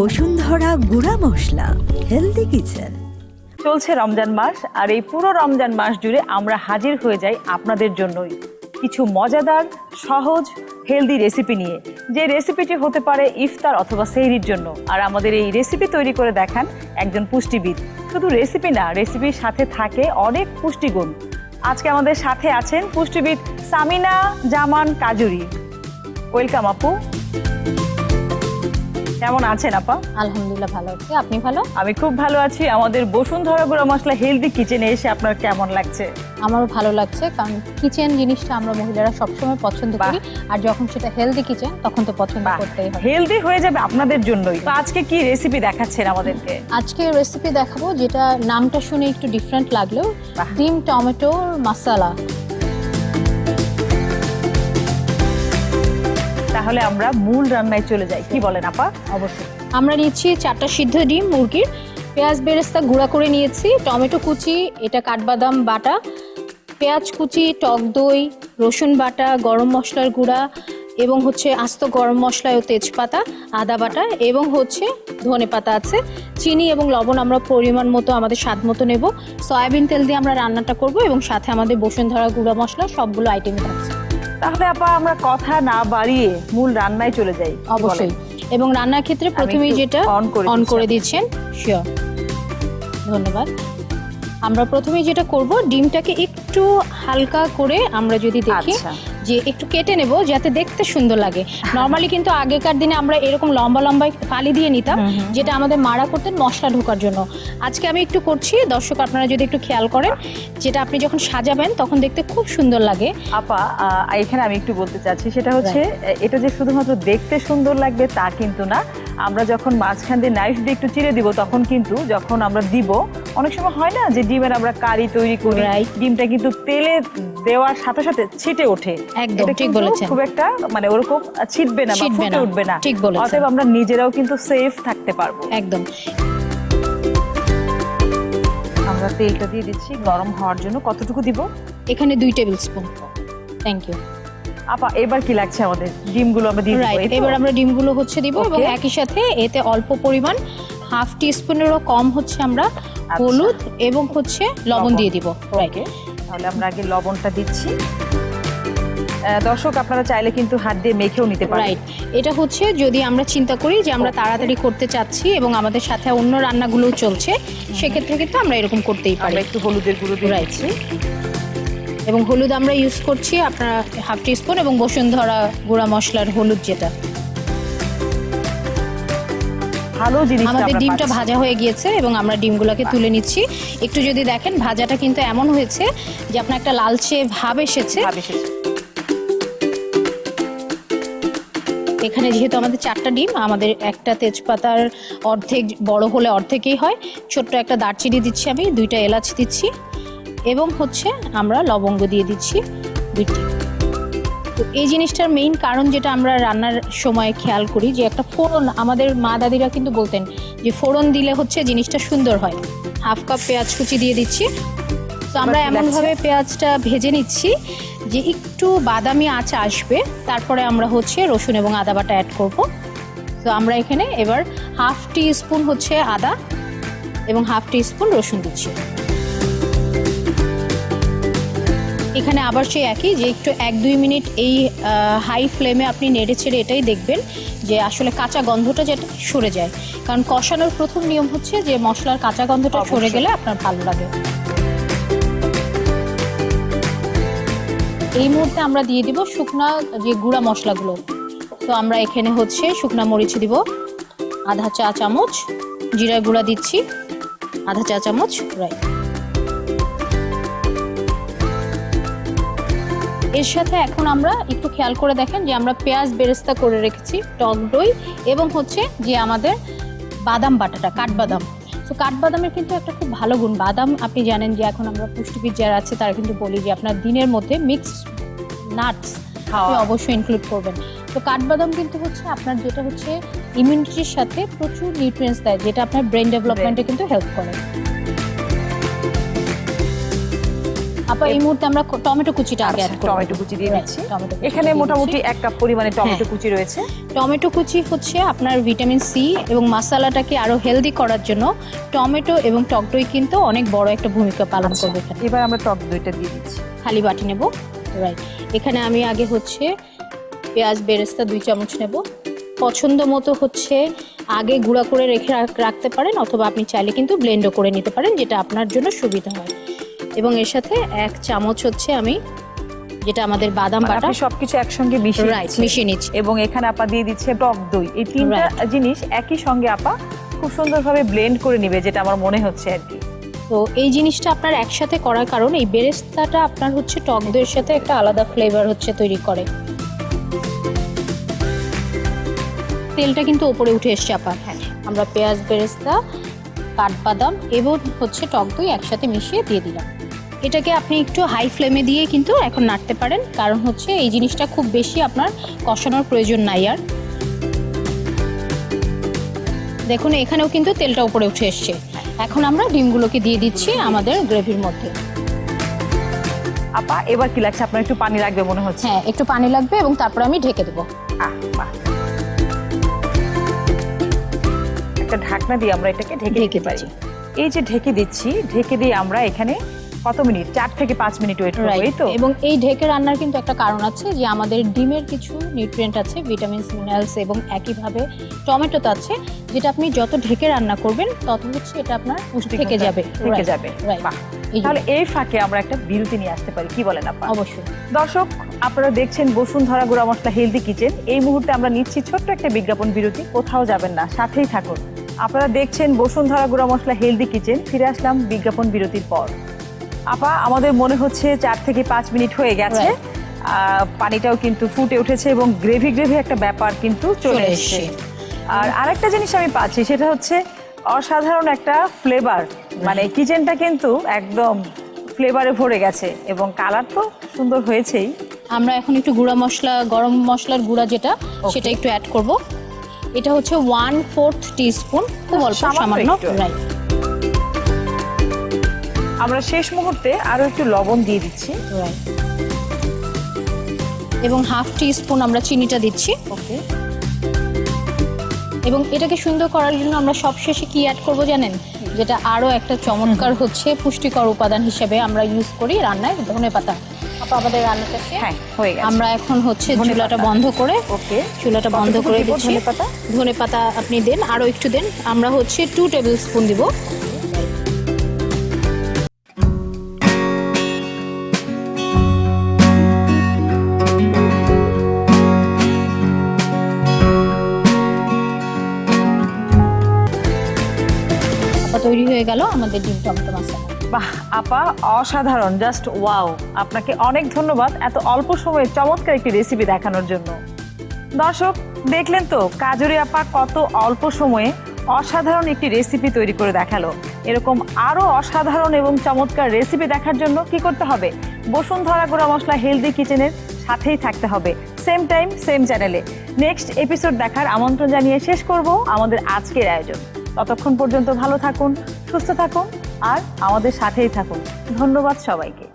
বসুন্ধরা গুঁড়া মশলা, healthy kitchen. চলছে রমজান মাস, আর এই পুরো রমজান মাস জুড়ে আমরা হাজির হয়ে যাই আপনাদের জন্যই কিছু মজাদার, সহজ, হেলদি রেসিপি নিয়ে। যে রেসিপিটি হতে পারে ইফতার অথবা সেহরির জন্য। আর আমাদের এই রেসিপি তৈরি করে দেখান একজন পুষ্টিবিদ। শুধু রেসিপি না, রেসিপির সাথে থাকে অনেক পুষ্টিগুণ। আজকে আমাদের সাথে আছেন পুষ্টিবিদ সামিনা জামান কাজুরি। ওয়েলকাম আপু। কেমন আছেন আপা? আলহামদুলিল্লাহ ভালো আছি, আপনি ভালো? আমি খুব ভালো আছি। আমাদের বসুন্ধরা গুঁড়া মশলা হেলদি কিচেনে এসে আপনার কেমন লাগছে? আমারও ভালো লাগছে, কারণ কিচেন জিনিসটা আমরা মহিলারা সবসময় পছন্দ করি, আর যখন সেটা হেলদি কিচেন তখন তো পছন্দ করতেই হবে। হেলদি হয়ে যাবে আপনাদের জন্যই। তো আজকে কি রেসিপি দেখাচ্ছেন আমাদেরকে? আজকে রেসিপি দেখাবো যেটা নামটা শুনে একটু ডিফারেন্ট লাগলেও ডিম টমেটোর মাসালা। তাহলে আমরা মূল রান্নায় চলে যাই, কি বলেন আপা? অবশ্যই। আমরা নিচ্ছি 4টা সিদ্ধ ডিম মুরগির, পেঁয়াজ বেরেস্তা গুঁড়া করে নিয়েছি, টমেটো কুচি, এটা কাঠবাদাম বাটা, পেঁয়াজ কুচি, টক দই, রসুন বাটা, গরম মশলার গুঁড়া এবং হচ্ছে আস্ত গরম মশলা ও তেজপাতা, আদা বাটা এবং হচ্ছে ধনে পাতা আছে, চিনি এবং লবণ আমরা পরিমাণ মতো আমাদের স্বাদ মতো নেব। সয়াবিন তেল দিয়ে আমরা রান্নাটা করব এবং সাথে আমাদের বসুন্ধরা গুঁড়া মশলা সবগুলো আইটেম থাকছে। তাহলে আপা আমরা কথা না বাড়িয়ে মূল রান্নায় চলে যাই। অবশ্যই। এবং রান্নার ক্ষেত্রে প্রথমেই যেটা অন করে দিচ্ছেন, শিওর, ধন্যবাদ। আমরা প্রথমেই যেটা করব, ডিমটাকে একটু হালকা করে আমরা যদি দেখি যে একটু কেটে নেব যাতে দেখতে সুন্দর লাগে। নরমালি কিন্তু আগেকার দিনে আমরা এরকম লম্বা লম্বা ফালি দিয়ে নিতাম, যেটা আমাদের মারা করতেন মশলা ঢোকার জন্য। আজকে আমি একটু করছি, দর্শক আপনারা যদি একটু খেয়াল করেন, যেটা আপনি যখন সাজাবেন তখন দেখতে খুব সুন্দর লাগে। আপা এখানে আমি একটু বলতে চাচ্ছি, সেটা হচ্ছে এটা যে শুধুমাত্র দেখতে সুন্দর লাগবে তা কিন্তু না। আমরা যখন মাঝখান দিয়ে নাইফ দিয়ে একটু চিড়ে দিব, তখন কিন্তু যখন আমরা দিব, অনেক সময় হয় না যে ডিমের আমরা কারি তৈরি করি, ডিমটা কিন্তু তেলে দেওয়ার সাথে সাথে ছিটে ওঠে। একদম ঠিক বলেছেন। খুব একটা মানে ওরকম ছিটবে না বা ফুটে উঠবে না। ঠিক বলেছেন। অতএব আমরা নিজেরাও কিন্তু সেফ থাকতে পারবো। একদম। আমরা তেলটা দিয়ে দিচ্ছি গরম হওয়ার জন্য। কতটুকু দিব? এখানে 2 টেবিল স্পুন। থ্যাংক ইউ আপা। এবার কি লাগছে আমাদের? ডিমগুলো আমরা দিয়ে দিব। এবার আমরা ডিমগুলো হচ্ছে দিব এবং একই সাথে এতে অল্প পরিমাণ হাফ টিস্পুনেরও কম হচ্ছে আমরা হলুদ এবং হচ্ছে লবণ দিয়ে দিব। ওকে, তাহলে আমরা আগে লবণটা দিচ্ছি। দর্শক আপনারা চাইলে কিন্তু হাত দিয়ে মেখেও নিতে পারেন। রাইট। এটা হচ্ছে যদি আমরা চিন্তা করি যে আমরা তাড়াতাড়ি করতে চাচ্ছি এবং আমাদের সাথে অন্য রান্নাগুলোও চলছে, সেক্ষেত্রে কিন্তু আমরা এরকম করতেই পারি। একটু হলুদের গুঁড়ো দিয়ে দিচ্ছি এবং হলুদ আমরা ইউজ করছি আপনার হাফ টিস্পুন, এবং বসুন্ধরা গুঁড়া মশলার হলুদ যেটা। ভালো জিনিস। আমাদের ডিমটা ভাজা হয়ে গিয়েছে এবং আমরা ডিমগুলোকে তুলে নিচ্ছি। একটু যদি দেখেন ভাজাটা কিন্তু এমন হয়েছে যে আপনার একটা লালচে ভাব এসেছে। এখানে যেহেতু আমাদের 4টা ডিম, আমাদের একটা তেজপাতার অর্ধেক বড় হলে অর্ধেকই হয়, ছোট্ট একটা দারচিনি দিচ্ছি আমি, 2টা এলাচ দিচ্ছি এবং হচ্ছে আমরা লবঙ্গ দিয়ে দিচ্ছি 2টি। তো এই জিনিসটার মেইন কারণ যেটা আমরা রান্নার সময় খেয়াল করি, যে একটা ফোড়ন, আমাদের মা দাদিরা কিন্তু বলতেন যে ফোড়ন দিলে হচ্ছে জিনিসটা সুন্দর হয়। হাফ কাপ পেঁয়াজ কুচি দিয়ে দিচ্ছি। তো আমরা এমনভাবে পেঁয়াজটা ভেজে নিচ্ছি যে একটু বাদামি আঁচ আসবে, তারপরে আমরা হচ্ছে রসুন এবং আদা বাটা অ্যাড করব। তো আমরা এখানে এবার হাফ টি স্পুন হচ্ছে আদা এবং হাফ টি স্পুন রসুন দিচ্ছি। এখানে আবার সেই একই, যে একটু 1-2 মিনিট এই হাই ফ্লেমে আপনি নেড়ে ছেড়ে এটাই দেখবেন যে আসলে কাঁচা গন্ধটা যেটা সরে যায়, কারণ কষানোর প্রথম নিয়ম হচ্ছে যে মশলার কাঁচা গন্ধটা সরে গেলে আপনার ভালো লাগে। এই মুহূর্তে আমরা দিয়ে দিব শুকনা যে গুঁড়া মশলাগুলো। তো আমরা এখানে হচ্ছে শুকনা মরিচ দিব আধা চা চামচ, জিরা গুঁড়া দিচ্ছি আধা চা চামচ, রাইট। এর সাথে এখন আমরা একটু খেয়াল করে দেখেন যে আমরা পেঁয়াজ বেরেস্তা করে রেখেছি, টক দই এবং হচ্ছে যে আমাদের বাদাম বাটাটা, কাঠবাদাম। তো কাঠবাদামের কিন্তু একটা খুব ভালো গুণ, বাদাম আপনি জানেন যে এখন আমরা পুষ্টিবিদ যারা আছে তারা কিন্তু বলি যে আপনার দিনের মধ্যে মিক্সড নাটস অবশ্যই ইনক্লুড করবেন। তো কাঠবাদাম কিন্তু হচ্ছে আপনার যেটা হচ্ছে ইমিউনিটির সাথে প্রচুর নিউট্রিয়েন্টস দেয়, যেটা আপনার ব্রেন ডেভেলপমেন্টে কিন্তু হেল্প করে। আপা এই মুহূর্তে আমরা টমেটো কুচিটা আগে অ্যাড করব। টমেটো কুচি দিয়ে দিচ্ছি। এখানে মোটামুটি 1 কাপ পরিমাণে টমেটো কুচি রয়েছে। টমেটো কুচি হচ্ছে আপনার ভিটামিন সি এবং মশলাটাকে আরো হেলদি করার জন্য টমেটো এবং টক দই কিন্তু অনেক বড় একটা ভূমিকা পালন করবে এখানে। এবার আমরা টক দইটা দিয়ে দিচ্ছি। খালি বাটি নেব। রাইট, এখানে আমি আগে হচ্ছে পেঁয়াজ বেরেস্তা 2 চামচ নেব। পছন্দ মতো হচ্ছে আগে গুঁড়া করে রেখে রাখতে পারেন, অথবা আপনি চাইলে কিন্তু ব্লেন্ডও করে নিতে পারেন, যেটা আপনার জন্য সুবিধা হয়। এবং এর সাথে 1 চামচ হচ্ছে আমি যেটা আমাদের বাদাম বাটা, সবকিছু একসঙ্গে মিশিয়ে নিচ্ছি। এবং এখানে আপা দিয়ে দিচ্ছে টক দই। এই তিনটা জিনিস একই সঙ্গে আপা খুব সুন্দরভাবে ব্লেন্ড করে নিবে, যেটা আমার মনে হচ্ছে আর কি। তো এই জিনিসটা আপনার একসাথে করার কারণ এই বেরেস্তাটা আপনার হচ্ছে টক দইয়ের সাথে একটা আলাদা ফ্লেভার হচ্ছে তৈরি করে। তেলটা কিন্তু উপরে উঠে এসছে আপা। হ্যাঁ, আমরা পেঁয়াজ বেরেস্তা, কাঠবাদাম এবং হচ্ছে টক দই একসাথে মিশিয়ে দিয়ে দিলাম। এটাকে আপনি একটু হাই ফ্লেমে দিয়ে কিন্তু এখন নাড়তে পারেন, কারণ হচ্ছে এই জিনিসটা খুব বেশি আপনার কষানোর প্রয়োজন নাই আর। দেখুন এখানেও কিন্তু তেলটা উপরে উঠে এসছে। এখন আমরা ডিমগুলোকে দিয়ে দিচ্ছি আমাদের গ্রেভির মধ্যে। আপা এবার কি লাগছে? আপনার একটু পানি লাগবে মনে হচ্ছে। হ্যাঁ, একটু পানি লাগবে এবং তারপর আমি ঢেকে দেবো। একটা ঢাকনা দিয়ে আমরা এটাকে ঢেকে পারি। এই যে ঢেকে দিচ্ছি, ঢেকে দিয়ে আমরা এখানে কত মিনিট? 4 থেকে 5 মিনিট ওয়েট করব, এই তো? এবং এই ঢেকে রান্নার কিন্তু একটা কারণ আছে, যে আমাদের ডিমের কিছু নিউট্রিয়েন্ট আছে, ভিটামিনস, মিনারেলস এবং একইভাবে টমেটোতে আছে, যেটা আপনি যত ঢেকে রান্না করবেন তত হচ্ছে এটা আপনার থেকে যাবে। তাহলে এই ফাঁকে আমরা একটা বিরতি নিয়ে আসতে পারি, কি বলেন আপা? অবশ্যই। দর্শক, আপনারা দেখছেন বসুন্ধরা গুঁড়া মশলা হেলদি কিচেন। এই মুহূর্তে আমরা নিচ্ছি ছোট্ট একটা বিজ্ঞাপন বিরতি। কোথাও যাবেন না, সাথেই থাকুন। আপনারা দেখছেন বসুন্ধরা গুঁড়া মশলা হেলদি কিচেন। ফিরে আসলাম বিজ্ঞাপন বিরতির পর। আপা আমাদের মনে হচ্ছে 4 থেকে 5 মিনিট হয়ে গেছে। পানিটাও কিন্তু ফুটে উঠেছে এবং গ্রেভি একটা ব্যাপার কিন্তু চলে এসেছে। আর আরেকটা জিনিস আমি পাচ্ছি, সেটা হচ্ছে অসাধারণ একটা ফ্লেভার। মানে কিচেনটা কিন্তু একদম ফ্লেভারে ভরে গেছে এবং কালার তো সুন্দর হয়েছেই। আমরা এখন একটু গুঁড়া মশলা, গরম মশলার গুঁড়া যেটা, সেটা একটু অ্যাড করব। এটা হচ্ছে 1/4 টিস্পুন, খুব অল্প, সামান্য। রাইট, আমরা শেষ মুহূর্তে আরো একটু লবণ দিয়ে দিচ্ছি। এবং 1/2 টিস্পুন আমরা চিনিটা দিচ্ছি। ওকে। এবং এটাকে সুন্দর করার জন্য আমরা সবশেষে কি অ্যাড করব জানেন? যেটা আরো একটা চমৎকার হচ্ছে পুষ্টিকর উপাদান হিসেবে আমরা ইউজ করি রান্নায়, ধনেপাতা। আপা আমাদের রান্নাটা হয়ে গেছে। আমরা এখন হচ্ছে চুলাটা বন্ধ করে, চুলাটা বন্ধ করে দিচ্ছি। ধনেপাতা আপনি দেন, আরো একটু দেন। আমরা হচ্ছে 2 টেবিল স্পুন দিব। তৈরি হয়ে গেল আমাদের ডিম টমেটো মশলা। বাহ আপা, অসাধারণ, জাস্ট ওয়াও। আপনাকে অনেক ধন্যবাদ এত অল্প সময়ে চমৎকার একটি রেসিপি দেখানোর জন্য। দর্শক দেখলেন তো কাজরি আপা কত অল্প সময়ে অসাধারণ একটি রেসিপি তৈরি করে দেখালো। এরকম আরো অসাধারণ এবং চমৎকার রেসিপি দেখার জন্য কি করতে হবে? বসুন্ধরা গুঁড়া মশলা হেলদি কিচেনের সাথেই থাকতে হবে, সেম টাইম সেম চ্যানেলে। নেক্সট এপিসোড দেখার আমন্ত্রণ জানিয়ে শেষ করব আমাদের আজকের আয়োজন। ততক্ষণ পর্যন্ত ভালো থাকুন, সুস্থ থাকুন আর আমাদের সাথেই থাকুন। ধন্যবাদ সবাইকে।